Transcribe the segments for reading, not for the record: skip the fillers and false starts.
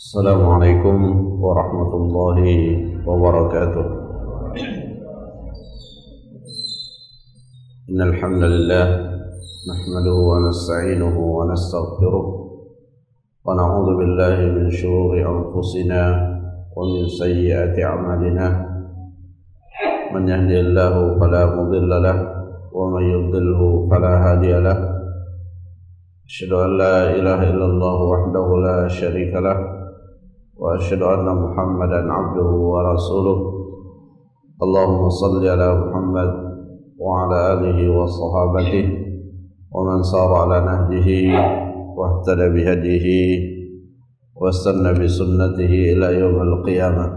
Assalamualaikum warahmatullahi wabarakatuh. Innal hamdalillah nahmaduhu wa nasta'inuhu wa nastaghfiruh wa na'udzu billahi min shururi anfusina wa min sayyiati a'malina. Man yahdihillahu fala mudilla lahu wa man yudlilhu fala hadiya lahu. Asyhadu an la ilaha illallah wahdahu la syarika lahu wa asyhadu anna Muhammadan abduhu wa rasuluh. Allahumma salli ala Muhammad wa ala alihi wa sahabatihi wa man sara ala nahjihi wa ihtada bihadihi wa istanna bi sunnatihi ila yaumil qiyamah.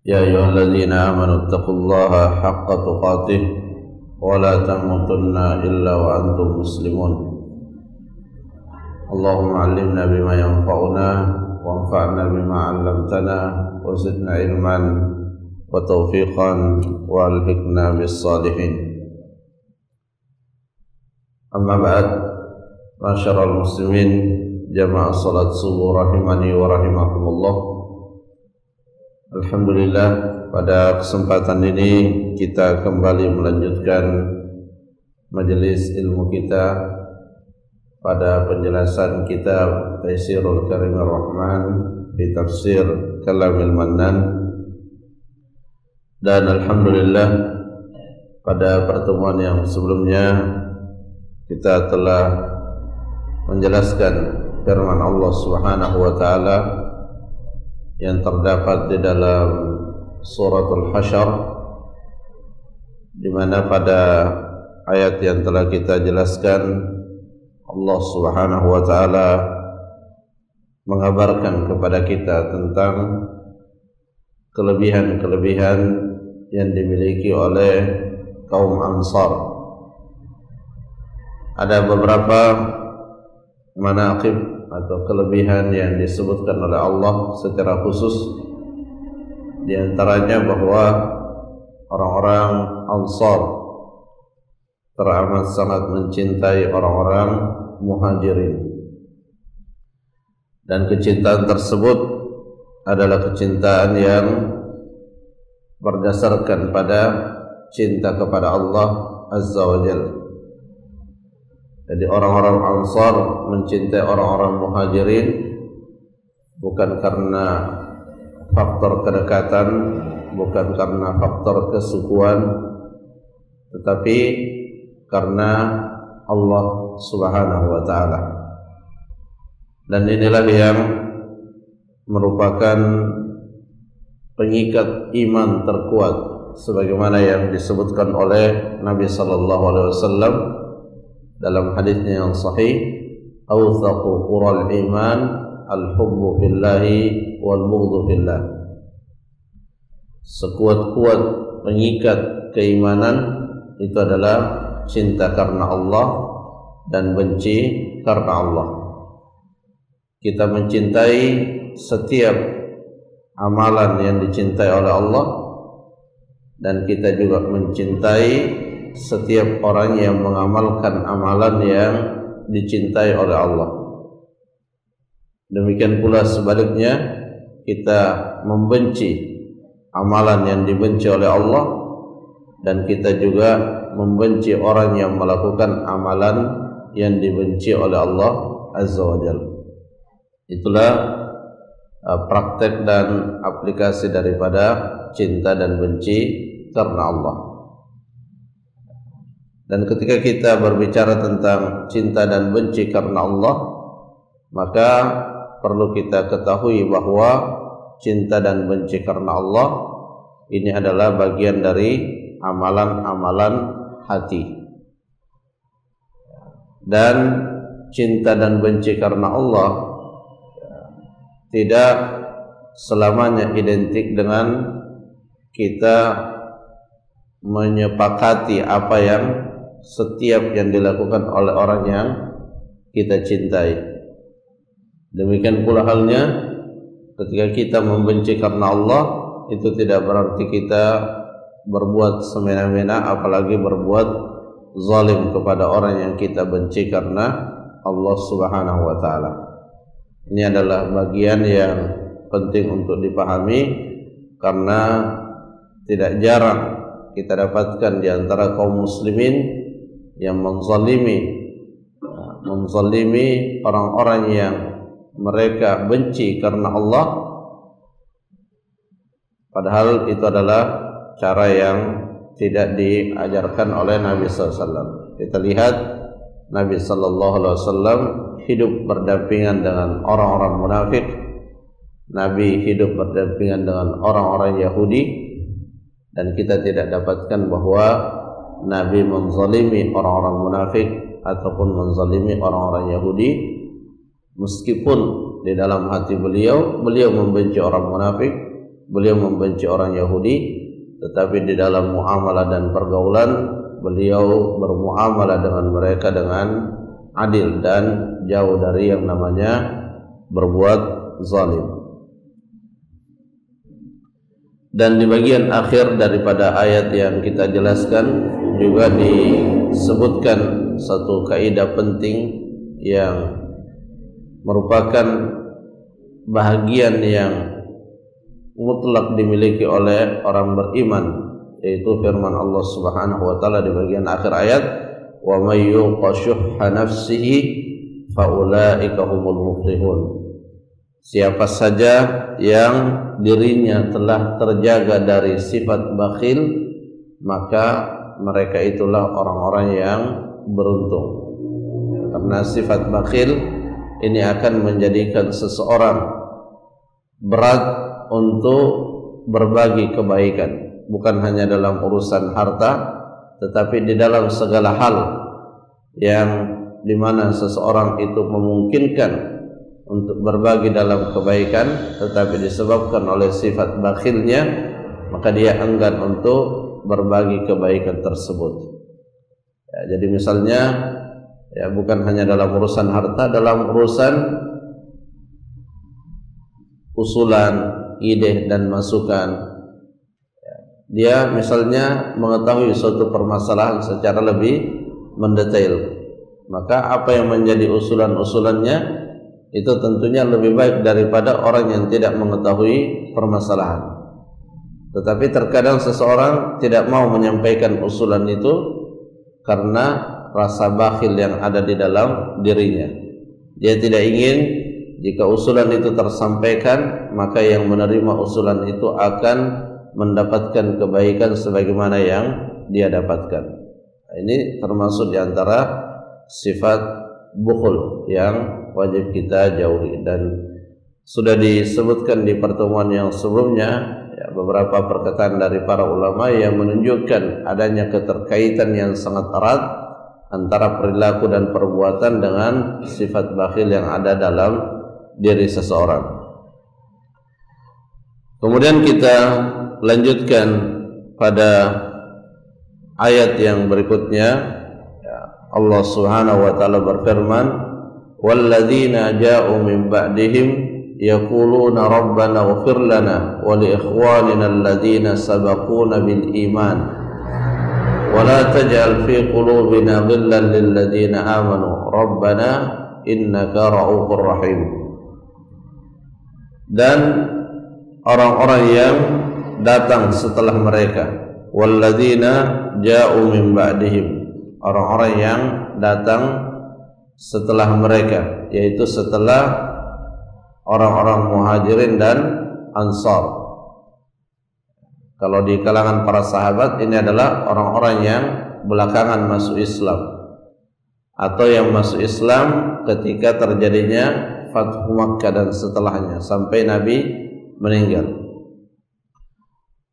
Ya ayyuhalladzina amanu taqullaha haqqa tuqatih wa la tamutunna illa wa antum muslimun. Allahumma allimna bima yanfa'una wanfa'na bima 'allamtana wa zidna ilman wa tawfiqan wa alhiqna bis salihin. Amma ba'd, masyarul muslimin, jamaah salat subuh rahimani wa rahimakumullah. Alhamdulillah, pada kesempatan ini kita kembali melanjutkan majelis ilmu kita pada penjelasan kitab Taisirul Karimir Rahman fi Tafsir Kalamil Mannan. Dan alhamdulillah, pada pertemuan yang sebelumnya kita telah menjelaskan firman Allah Subhanahu wa taala yang terdapat di dalam suratul Hasyr, di mana pada ayat yang telah kita jelaskan Allah Subhanahu wa taala mengabarkan kepada kita tentang kelebihan-kelebihan yang dimiliki oleh kaum Ansar. Ada beberapa manaqib atau kelebihan yang disebutkan oleh Allah secara khusus, di antaranya bahwa orang-orang Ansar teramat sangat mencintai orang-orang Muhajirin, dan kecintaan tersebut adalah kecintaan yang berdasarkan pada cinta kepada Allah Azza wa Jalla. Jadi orang-orang Ansar mencintai orang-orang Muhajirin bukan karena faktor kedekatan, bukan karena faktor kesukuan, tetapi karena Allah Subhanahu wa taala. Dan inilah yang merupakan pengikat iman terkuat, sebagaimana yang disebutkan oleh Nabi sallallahu alaihi wasallam dalam hadisnya yang sahih, awthaqu qural iman al-hubbu fillahi wal bughdhu fillah. Sekuat-kuat pengikat keimanan itu adalah cinta karena Allah dan benci karena Allah. Kita mencintai setiap amalan yang dicintai oleh Allah, dan kita juga mencintai setiap orang yang mengamalkan amalan yang dicintai oleh Allah. Demikian pula sebaliknya, kita membenci amalan yang dibenci oleh Allah, dan kita juga membenci orang yang melakukan amalan yang dibenci oleh Allah Azza wa Jalla. Itulah praktek dan aplikasi daripada cinta dan benci karena Allah. Dan ketika kita berbicara tentang cinta dan benci karena Allah, maka perlu kita ketahui bahwa cinta dan benci karena Allah ini adalah bagian dari amalan-amalan hati. Dan cinta dan benci karena Allah tidak selamanya identik dengan kita menyepakati apa yang setiap yang dilakukan oleh orang yang kita cintai. Demikian pula halnya ketika kita membenci karena Allah, itu tidak berarti kita berbuat semena-mena, apalagi berbuat zalim kepada orang yang kita benci karena Allah Subhanahu wa taala. Ini adalah bagian yang penting untuk dipahami, karena tidak jarang kita dapatkan di antara kaum muslimin yang menzalimi orang-orang yang mereka benci karena Allah, padahal itu adalah cara yang tidak diajarkan oleh Nabi SAW. Kita lihat Nabi SAW hidup berdampingan dengan orang-orang munafik. Nabi hidup berdampingan dengan orang-orang Yahudi, dan kita tidak dapatkan bahwa Nabi menzalimi orang-orang munafik ataupun menzalimi orang-orang Yahudi, meskipun di dalam hati beliau membenci orang munafik, beliau membenci orang Yahudi, tetapi di dalam muamalah dan pergaulan beliau bermuamalah dengan mereka dengan adil dan jauh dari yang namanya berbuat zalim. Dan di bagian akhir daripada ayat yang kita jelaskan juga disebutkan satu kaidah penting yang merupakan bahagian yang mutlak dimiliki oleh orang beriman, yaitu firman Allah Subhanahu wa taala di bagian akhir ayat, wa may yuqa syuhha nafsihi fa ulaika humul muflihun. Siapa saja yang dirinya telah terjaga dari sifat bakhil, maka mereka itulah orang-orang yang beruntung. Karena sifat bakhil ini akan menjadikan seseorang berat untuk berbagi kebaikan, bukan hanya dalam urusan harta, tetapi di dalam segala hal yang dimana seseorang itu memungkinkan untuk berbagi dalam kebaikan, tetapi disebabkan oleh sifat bakhilnya, maka dia enggan untuk berbagi kebaikan tersebut. Ya, jadi misalnya, ya bukan hanya dalam urusan harta, dalam urusan usulan, ide dan masukan. Ya, dia misalnya mengetahui suatu permasalahan secara lebih mendetail, maka apa yang menjadi usulan-usulannya itu tentunya lebih baik daripada orang yang tidak mengetahui permasalahan. Tetapi terkadang seseorang tidak mau menyampaikan usulan itu karena rasa bakhil yang ada di dalam dirinya. Dia tidak ingin jika usulan itu tersampaikan, maka yang menerima usulan itu akan mendapatkan kebaikan sebagaimana yang dia dapatkan. Ini termasuk di antara sifat bukhul yang wajib kita jauhi, dan sudah disebutkan di pertemuan yang sebelumnya ya, beberapa perkataan dari para ulama yang menunjukkan adanya keterkaitan yang sangat erat antara perilaku dan perbuatan dengan sifat bakhil yang ada dalam diri seseorang. Kemudian kita lanjutkan pada ayat yang berikutnya. Allah Subhanahu wa taala berfirman, walladzina ja'u min ba'dihim yaquluna rabbana ighfir lana wa li ikhwanina alladzina sabaquna bil iman wa la taj'al fi qulubina ghillan lil ladzina amanu rabbana innaka ra'ufur rahim. Dan orang-orang yang datang setelah mereka, walladzina ja'u min ba'dihim, orang-orang yang datang setelah mereka, yaitu setelah orang-orang muhajirin dan ansar. Kalau di kalangan para sahabat, ini adalah orang-orang yang belakangan masuk Islam, atau yang masuk Islam ketika terjadinya Fathu Makkah dan setelahnya sampai Nabi meninggal.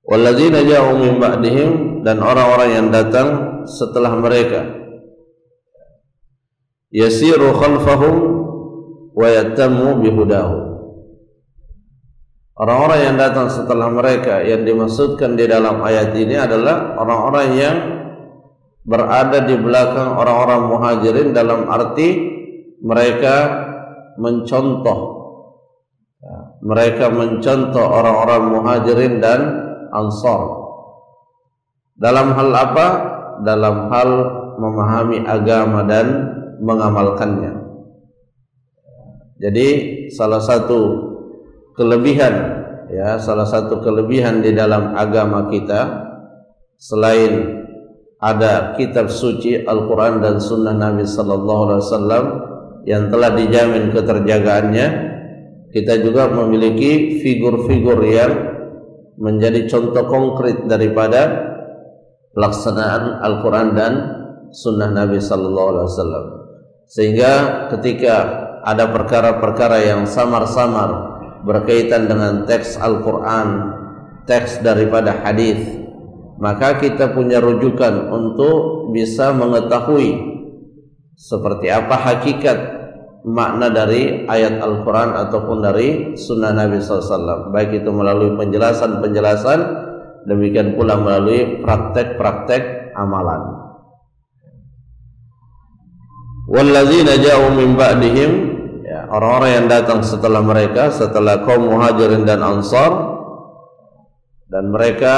Walladzina ja'u min ba'dihim, dan orang-orang yang datang setelah mereka, yasiru khalfahum wa yatammu bihudahu. Orang-orang yang datang setelah mereka yang dimaksudkan di dalam ayat ini adalah orang-orang yang berada di belakang orang-orang muhajirin, dalam arti mereka mencontoh orang-orang muhajirin dan ansar. Dalam hal apa? Dalam hal memahami agama dan mengamalkannya. Jadi salah satu kelebihan, ya, salah satu kelebihan di dalam agama kita, selain ada kitab suci Al-Quran dan Sunnah Nabi Sallallahu Alaihi Wasallam yang telah dijamin keterjagaannya, kita juga memiliki figur-figur yang menjadi contoh konkret daripada pelaksanaan Al-Quran dan Sunnah Nabi Sallallahu Alaihi Wasallam. Sehingga ketika ada perkara-perkara yang samar-samar berkaitan dengan teks Al-Quran, teks daripada hadis, maka kita punya rujukan untuk bisa mengetahui seperti apa hakikat makna dari ayat Al-Quran ataupun dari Sunnah Nabi SAW, baik itu melalui penjelasan-penjelasan, demikian pula melalui praktek-praktek amalan. Walladzina ja'u min ba'dihim, ya, orang-orang yang datang setelah mereka, setelah kaum Muhajirin dan Ansar, dan mereka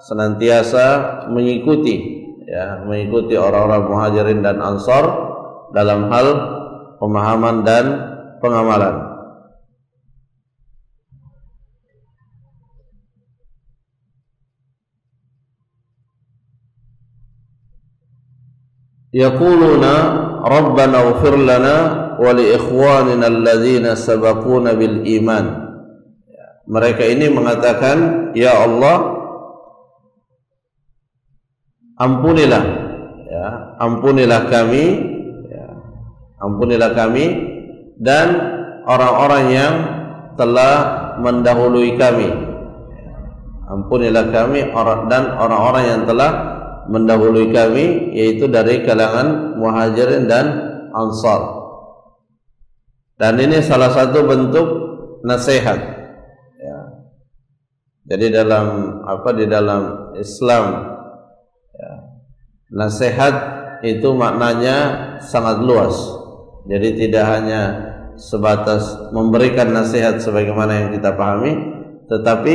senantiasa mengikuti, ya, mengikuti orang-orang Muhajirin dan Ansar dalam hal pemahaman dan pengamalan. Yaquluna Rabbana ighfir lana wa li ikhwanina alladhina sabaquna bil iman. Mereka ini mengatakan, ya Allah, ampunilah, ya, ampunilah kami, ya, ampunilah kami dan orang-orang yang telah mendahului kami. Ampunilah kami dan orang-orang yang telah mendahului kami, yaitu dari kalangan Muhajirin dan Ansar. Dan ini salah satu bentuk nasihat, ya. Jadi di dalam Islam, ya, nasihat itu maknanya sangat luas. Jadi tidak hanya sebatas memberikan nasihat sebagaimana yang kita pahami, tetapi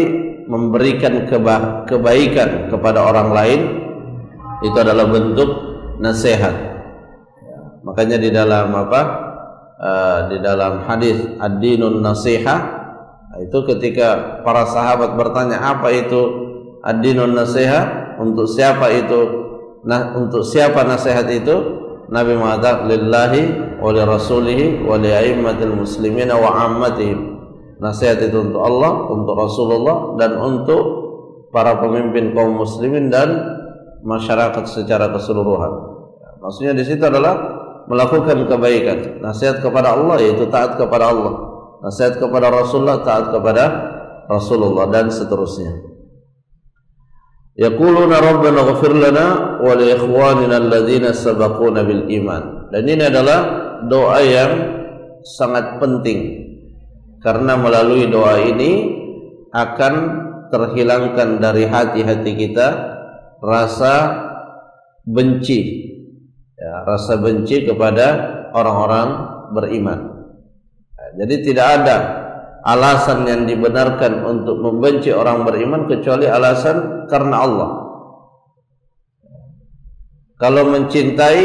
memberikan kebaikan kepada orang lain, itu adalah bentuk nasihat, ya. Makanya di dalam di dalam hadis ad-dinun nasihah, itu ketika para sahabat bertanya apa itu ad-dinun nasihah, untuk siapa itu, untuk siapa nasihat itu, Nabi mengatakan lillahi wa li rasulihi wa li a'immatil muslimina wa ammatihim. Nasihat itu untuk Allah, untuk Rasulullah, dan untuk para pemimpin kaum muslimin dan masyarakat secara keseluruhan. Maksudnya di situ adalah melakukan kebaikan. Nasihat kepada Allah yaitu taat kepada Allah, nasihat kepada Rasulullah taat kepada Rasulullah, dan seterusnya. Yaquluna Rabbana ighfir lana wa li ikhwanina alladhina sabaquna bil iman. Dan ini adalah doa yang sangat penting, karena melalui doa ini akan terhilangkan dari hati-hati kita rasa benci, ya, rasa benci kepada orang-orang beriman. Jadi tidak ada alasan yang dibenarkan untuk membenci orang beriman kecuali alasan karena Allah. Kalau mencintai,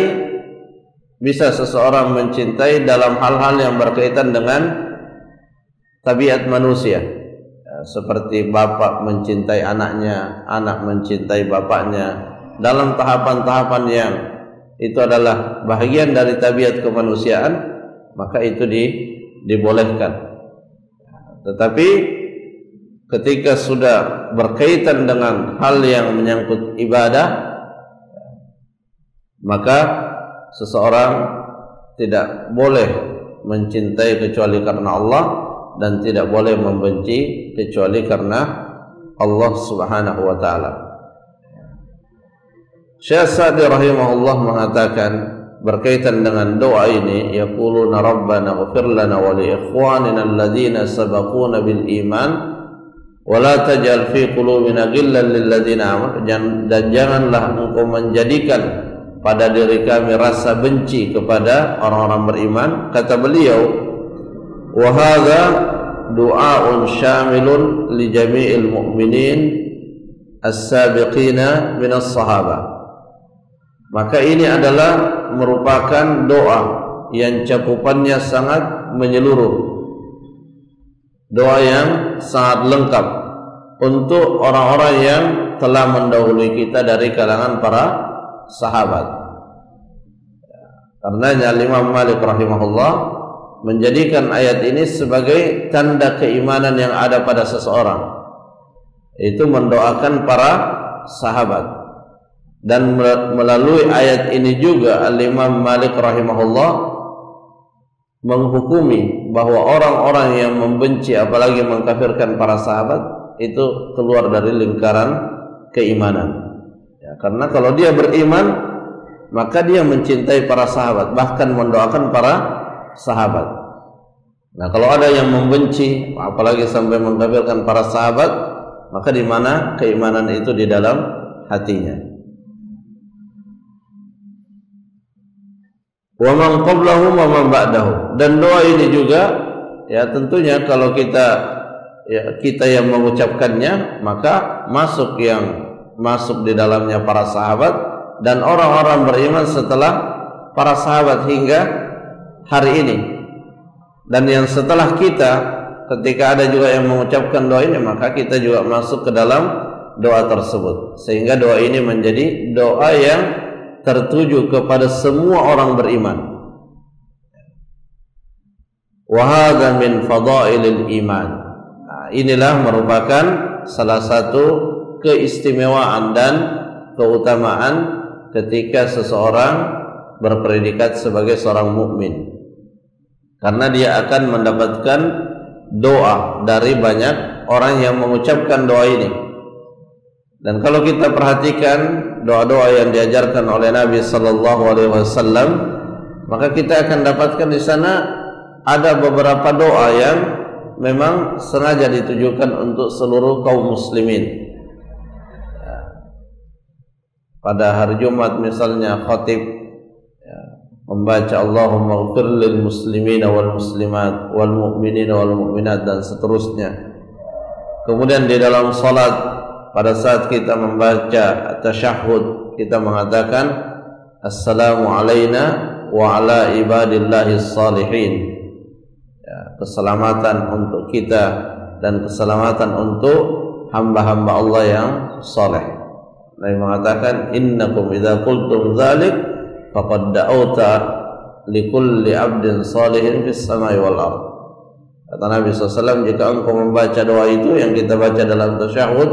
bisa seseorang mencintai dalam hal-hal yang berkaitan dengan tabiat manusia, ya, seperti bapak mencintai anaknya, anak mencintai bapaknya, dalam tahapan-tahapan yang itu adalah bahagian dari tabiat kemanusiaan, maka itu dibolehkan. Tetapi ketika sudah berkaitan dengan hal yang menyangkut ibadah, maka seseorang tidak boleh mencintai kecuali karena Allah, dan tidak boleh membenci kecuali karena Allah Subhanahu wa taala. Syekh Sa'di rahimahullah mengatakan berkaitan dengan doa ini, yaquluna rabbana ighfir lana wa li ikhwanina alladhina sabaquna bil iman wa la taj'al fi qulubina ghillan lil ladzina amanu, dan janganlah engkau menjadikan pada diri kami rasa benci kepada orang-orang beriman. Kata beliau, wa hadza du'aun syamilun li jami'il mu'minin as-sabiqina minas sahabah. Maka ini adalah merupakan doa yang cakupannya sangat menyeluruh doa yang sangat lengkap untuk orang-orang yang telah mendahului kita dari kalangan para sahabat. Karenanya Imam Malik rahimahullah menjadikan ayat ini sebagai tanda keimanan yang ada pada seseorang, itu mendoakan para sahabat. Dan melalui ayat ini juga Al-Imam Malik rahimahullah menghukumi bahwa orang-orang yang membenci apalagi mengkafirkan para sahabat itu keluar dari lingkaran keimanan. Ya, karena kalau dia beriman maka dia mencintai para sahabat, bahkan mendoakan para sahabat. Nah, kalau ada yang membenci apalagi sampai mengkafirkan para sahabat, maka di mana keimanan itu di dalam hatinya. Wa man qablahum wa man ba'dahum. Dan doa ini juga ya tentunya kalau kita yang mengucapkannya, maka masuk di dalamnya para sahabat dan orang-orang beriman setelah para sahabat hingga hari ini. Dan yang setelah kita, ketika ada juga yang mengucapkan doa ini, maka kita juga masuk ke dalam doa tersebut, sehingga doa ini menjadi doa yang tertuju kepada semua orang beriman. Wa hadza min fadailil iman. Nah, inilah merupakan salah satu keistimewaan dan keutamaan ketika seseorang berpredikat sebagai seorang mukmin, karena dia akan mendapatkan doa dari banyak orang yang mengucapkan doa ini. Dan kalau kita perhatikan doa-doa yang diajarkan oleh Nabi sallallahu alaihi wasallam, maka kita akan dapatkan di sana ada beberapa doa yang memang sengaja ditujukan untuk seluruh kaum muslimin. Pada hari Jumat misalnya khatib membaca Allahumma ighfir lil muslimina wal muslimat wal mu'minina wal mu'minat dan seterusnya. Kemudian di dalam salat pada saat kita membaca tasyahud, kita mengatakan assalamu alayna wa ala ibadillahis salihin. Ya, keselamatan untuk kita dan keselamatan untuk hamba-hamba Allah yang saleh. Nabi mengatakan innakum idza qultum dzalik faqad da'auta likulli 'abdin salihin fis samai wal ardh. Kata Nabi SAW, jika engkau membaca doa itu yang kita baca dalam tasyahud,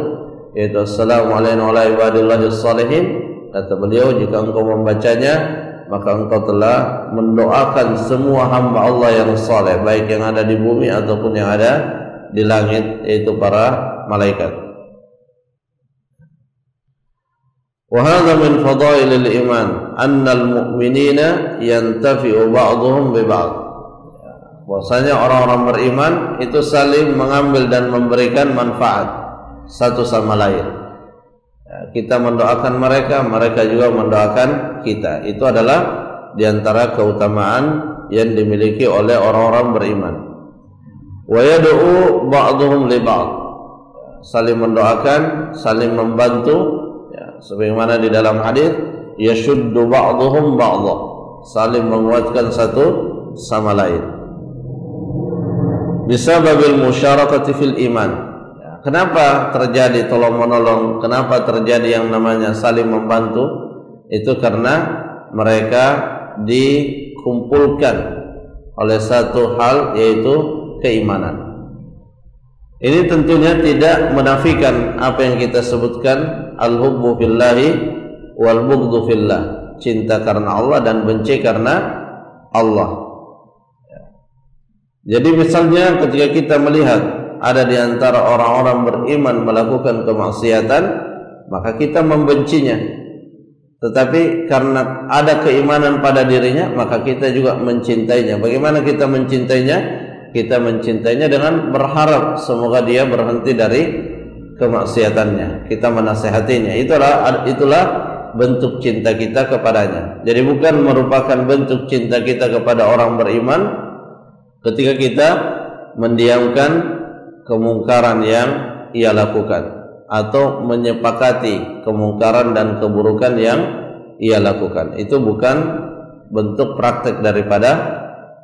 yaitu assalamu alayna wa ala ibadillahis salihin, kata beliau, jika engkau membacanya maka engkau telah mendoakan semua hamba Allah yang saleh, baik yang ada di bumi ataupun yang ada di langit, yaitu para malaikat. Wa hadza min fadailil iman annal mu'minina yantafi'u ba'dhum bi ba'd. Bahwasanya orang-orang beriman itu saling mengambil dan memberikan manfaat satu sama lain. Ya, kita mendoakan mereka, mereka juga mendoakan kita. Itu adalah diantara keutamaan yang dimiliki oleh orang-orang beriman. Wa yad'u ba'dhum li ba'd. Saling mendoakan, saling membantu. Ya, sebagaimana di dalam hadis, yashuddu ba'dhum ba'dha. Saling menguatkan satu sama lain. Bisababil musyarakati fil iman. Kenapa terjadi tolong menolong? Kenapa terjadi yang namanya saling membantu? Itu karena mereka dikumpulkan oleh satu hal, yaitu keimanan. Ini tentunya tidak menafikan apa yang kita sebutkan al-hubbu fillahi wal bughdhu fillah, cinta karena Allah dan benci karena Allah. Jadi misalnya ketika kita melihat ada di antara orang-orang beriman melakukan kemaksiatan, maka kita membencinya. Tetapi karena ada keimanan pada dirinya, maka kita juga mencintainya. Bagaimana kita mencintainya? Kita mencintainya dengan berharap semoga dia berhenti dari kemaksiatannya. Kita menasehatinya. Itulah bentuk cinta kita kepadanya. Jadi bukan merupakan bentuk cinta kita kepada orang beriman ketika kita mendiamkan kemungkaran yang ia lakukan atau menyepakati kemungkaran dan keburukan yang ia lakukan. Itu bukan bentuk praktek daripada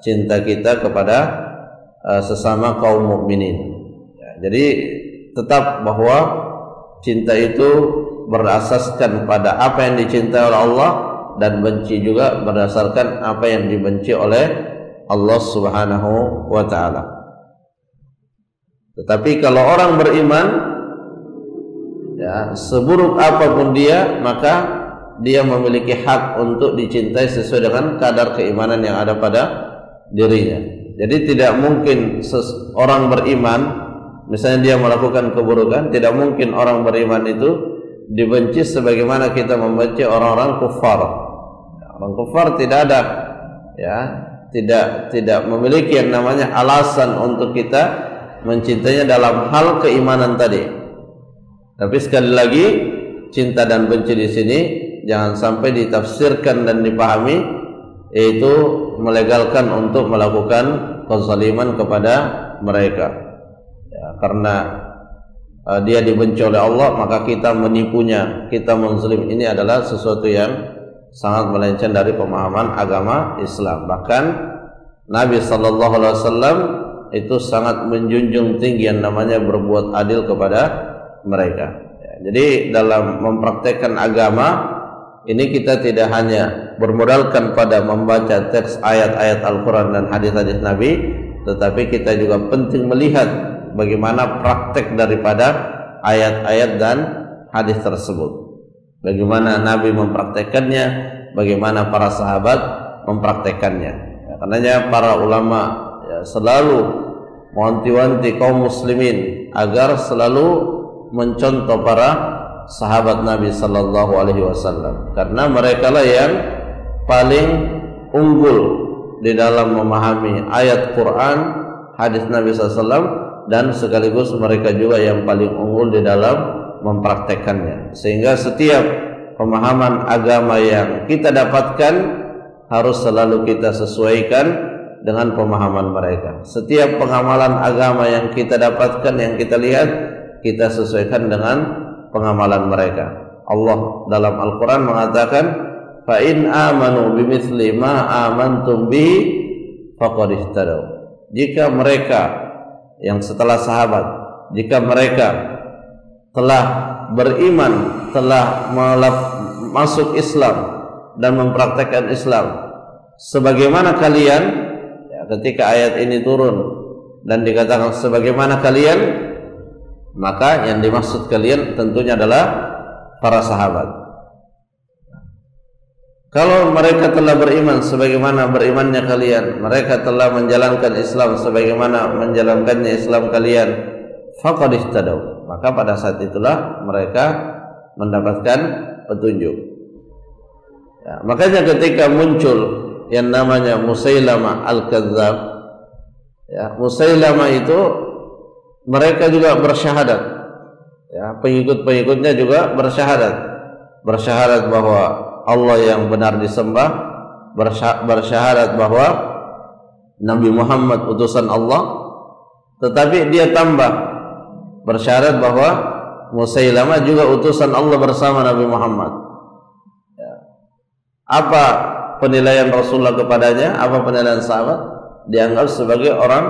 cinta kita kepada sesama kaum mukminin. Ya, jadi tetap bahwa cinta itu berasaskan pada apa yang dicintai oleh Allah, dan benci juga berdasarkan apa yang dibenci oleh Allah Subhanahu wa taala. Tetapi kalau orang beriman, ya, seburuk apapun dia, maka dia memiliki hak untuk dicintai sesuai dengan kadar keimanan yang ada pada dirinya. Jadi tidak mungkin orang beriman, misalnya dia melakukan keburukan, tidak mungkin orang beriman itu dibenci sebagaimana kita membenci orang-orang kufar. Orang kufar tidak ada, ya, tidak memiliki yang namanya alasan untuk kita mencintainya dalam hal keimanan tadi. Tapi sekali lagi, cinta dan benci di sini jangan sampai ditafsirkan dan dipahami yaitu melegalkan untuk melakukan kezaliman kepada mereka. Ya, karena dia dibenci oleh Allah, maka kita menipunya, kita menzalim. Ini adalah sesuatu yang sangat melenceng dari pemahaman agama Islam. Bahkan Nabi sallallahu alaihi wasallam itu sangat menjunjung tinggi yang namanya berbuat adil kepada mereka. Ya, jadi dalam mempraktekkan agama ini kita tidak hanya bermodalkan pada membaca teks ayat-ayat Al-Quran dan hadis-hadis Nabi, tetapi kita juga penting melihat bagaimana praktek daripada ayat-ayat dan hadis tersebut. Bagaimana Nabi mempraktekannya, bagaimana para sahabat mempraktekannya. Ya, karenanya para ulama ya, selalu mewanti-wanti kaum muslimin agar selalu mencontoh para sahabat Nabi sallallahu alaihi wasallam, karena mereka lah yang paling unggul di dalam memahami ayat Quran, hadis Nabi sallallahu alaihi wasallam, dan sekaligus mereka juga yang paling unggul di dalam mempraktekannya. Sehingga setiap pemahaman agama yang kita dapatkan harus selalu kita sesuaikan dengan pemahaman mereka. Setiap pengamalan agama yang kita dapatkan, yang kita lihat, kita sesuaikan dengan pengamalan mereka. Allah dalam Al-Quran mengatakan, fa in amanu bimithli ma amantum bihi faqad ihtadaw. Jika mereka yang setelah sahabat, jika mereka telah beriman, telah masuk Islam dan mempraktekkan Islam sebagaimana kalian, ketika ayat ini turun dan dikatakan sebagaimana kalian, maka yang dimaksud kalian tentunya adalah para sahabat. Kalau mereka telah beriman sebagaimana berimannya kalian, mereka telah menjalankan Islam sebagaimana menjalankannya Islam kalian, faqad ihtadaw, maka pada saat itulah mereka mendapatkan petunjuk. Ya, makanya ketika muncul yang namanya Musailamah Al-Kadzdzab, ya, Musailamah itu mereka juga bersyahadat, ya, pengikut-pengikutnya juga bersyahadat bahwa Allah yang benar disembah, bersyahadat bahwa Nabi Muhammad utusan Allah, tetapi dia tambah bersyahadat bahwa Musailamah juga utusan Allah bersama Nabi Muhammad. Ya. Apa penilaian Rasulullah kepadanya, apa penilaian sahabat? Dianggap sebagai orang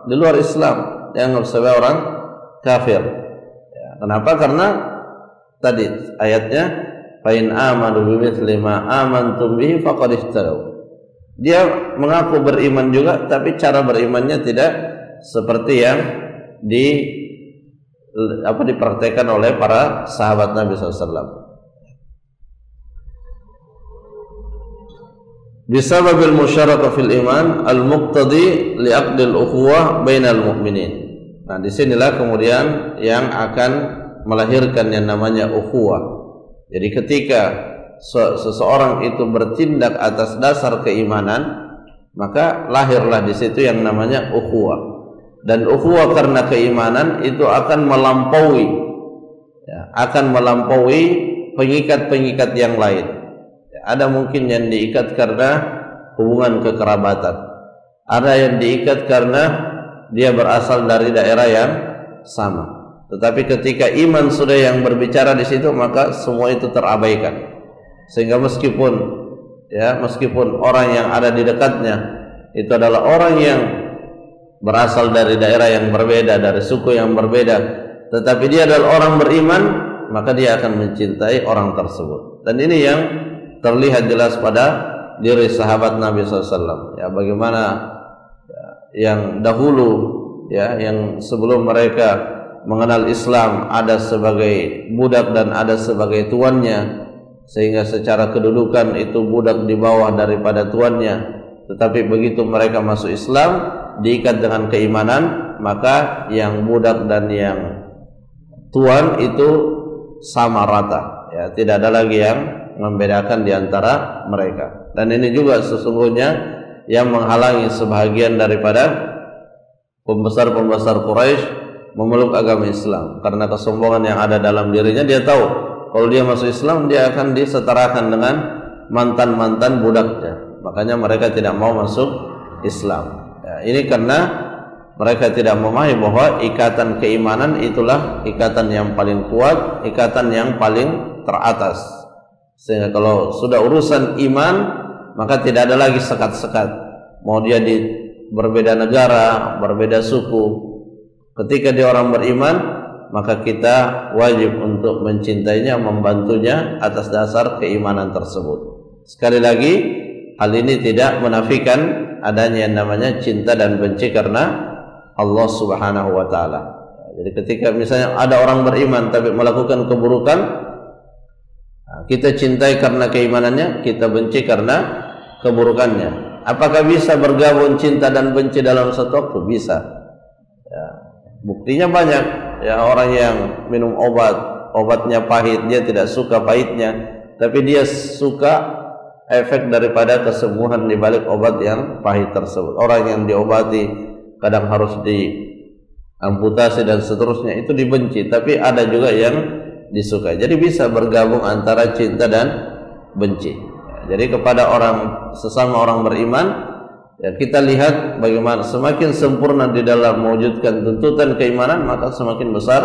di luar Islam, dianggap sebagai orang kafir. Ya, kenapa? Karena tadi ayatnya, fa in amanu bimithli ma amantum bihi faqad ihtadaw. Dia mengaku beriman juga, tapi cara berimannya tidak seperti yang dipraktekkan oleh para sahabat Nabi SAW. Bisababil musyarakah fil iman al-muqtadi li'aqdil ukhuwah bainal mu'minin. Nah, disinilah kemudian yang akan melahirkan yang namanya ukhuwah. Jadi ketika seseorang itu bertindak atas dasar keimanan, maka lahirlah di situ yang namanya ukhuwah. Dan ukhuwah karena keimanan itu akan melampaui, ya, pengikat-pengikat yang lain. Ada mungkin yang diikat karena hubungan kekerabatan, ada yang diikat karena dia berasal dari daerah yang sama. Tetapi ketika iman sudah yang berbicara di situ, maka semua itu terabaikan. Sehingga meskipun orang yang ada di dekatnya itu adalah orang yang berasal dari daerah yang berbeda, dari suku yang berbeda, tetapi dia adalah orang beriman, maka dia akan mencintai orang tersebut. Dan ini yang terlihat jelas pada diri sahabat Nabi SAW. Ya, bagaimana yang dahulu, ya, yang sebelum mereka mengenal Islam ada sebagai budak dan ada sebagai tuannya, sehingga secara kedudukan itu budak di bawah daripada tuannya. Tetapi begitu mereka masuk Islam, diikat dengan keimanan, maka yang budak dan yang tuan itu sama rata, ya, tidak ada lagi yang membedakan di antara mereka. Dan ini juga sesungguhnya yang menghalangi sebahagian daripada pembesar-pembesar Quraisy memeluk agama Islam, karena kesombongan yang ada dalam dirinya. Dia tahu kalau dia masuk Islam dia akan disetarakan dengan mantan-mantan budaknya, makanya mereka tidak mau masuk Islam. Ya, ini karena mereka tidak memahami bahwa ikatan keimanan itulah ikatan yang paling kuat, ikatan yang paling teratas. Sehingga kalau sudah urusan iman, maka tidak ada lagi sekat-sekat. Mau dia di berbeda negara, berbeda suku, ketika dia orang beriman, maka kita wajib untuk mencintainya, membantunya atas dasar keimanan tersebut. Sekali lagi, hal ini tidak menafikan adanya yang namanya cinta dan benci karena Allah Subhanahu wa taala. Jadi ketika misalnya ada orang beriman tapi melakukan keburukan, kita cintai karena keimanannya, kita benci karena keburukannya. Apakah bisa bergabung cinta dan benci dalam satu waktu? Bisa. Ya, buktinya banyak. Ya, orang yang minum obatnya pahit, dia tidak suka pahitnya, tapi dia suka efek daripada kesembuhan di balik obat yang pahit tersebut. Orang yang diobati kadang harus diamputasi dan seterusnya, itu dibenci, tapi ada juga yang disukai. Jadi bisa bergabung antara cinta dan benci. Jadi kepada sesama orang beriman, ya, kita lihat bagaimana semakin sempurna di dalam mewujudkan tuntutan keimanan, maka semakin besar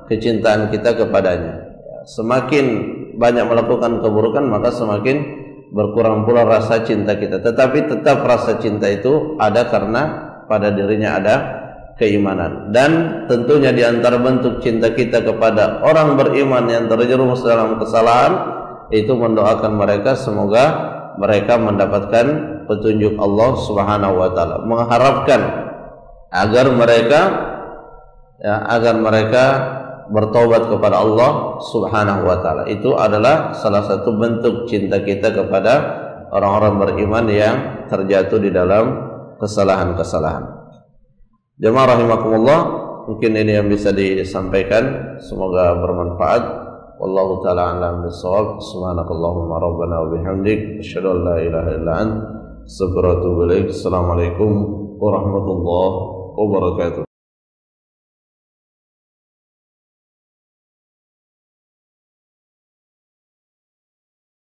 kecintaan kita kepadanya. Ya, semakin banyak melakukan keburukan, maka semakin berkurang pula rasa cinta kita. Tetapi tetap rasa cinta itu ada karena pada dirinya ada keimanan. Dan tentunya di antara bentuk cinta kita kepada orang beriman yang terjerumus dalam kesalahan, itu mendoakan mereka semoga mereka mendapatkan petunjuk Allah Subhanahu wa taala, mengharapkan agar mereka bertobat kepada Allah Subhanahu wa taala. Itu adalah salah satu bentuk cinta kita kepada orang-orang beriman yang terjatuh di dalam kesalahan-kesalahan. Jemaah rahimakumullah, mungkin ini yang bisa disampaikan, semoga bermanfaat. Wallahu ta'ala a'lam bissawab. Subhanakallahumma rabbana wa bihamdik, asyhadu an la ilaha illa anta, astaghfiruka wa atubu ilaik. Assalamualaikum warahmatullahi wabarakatuh.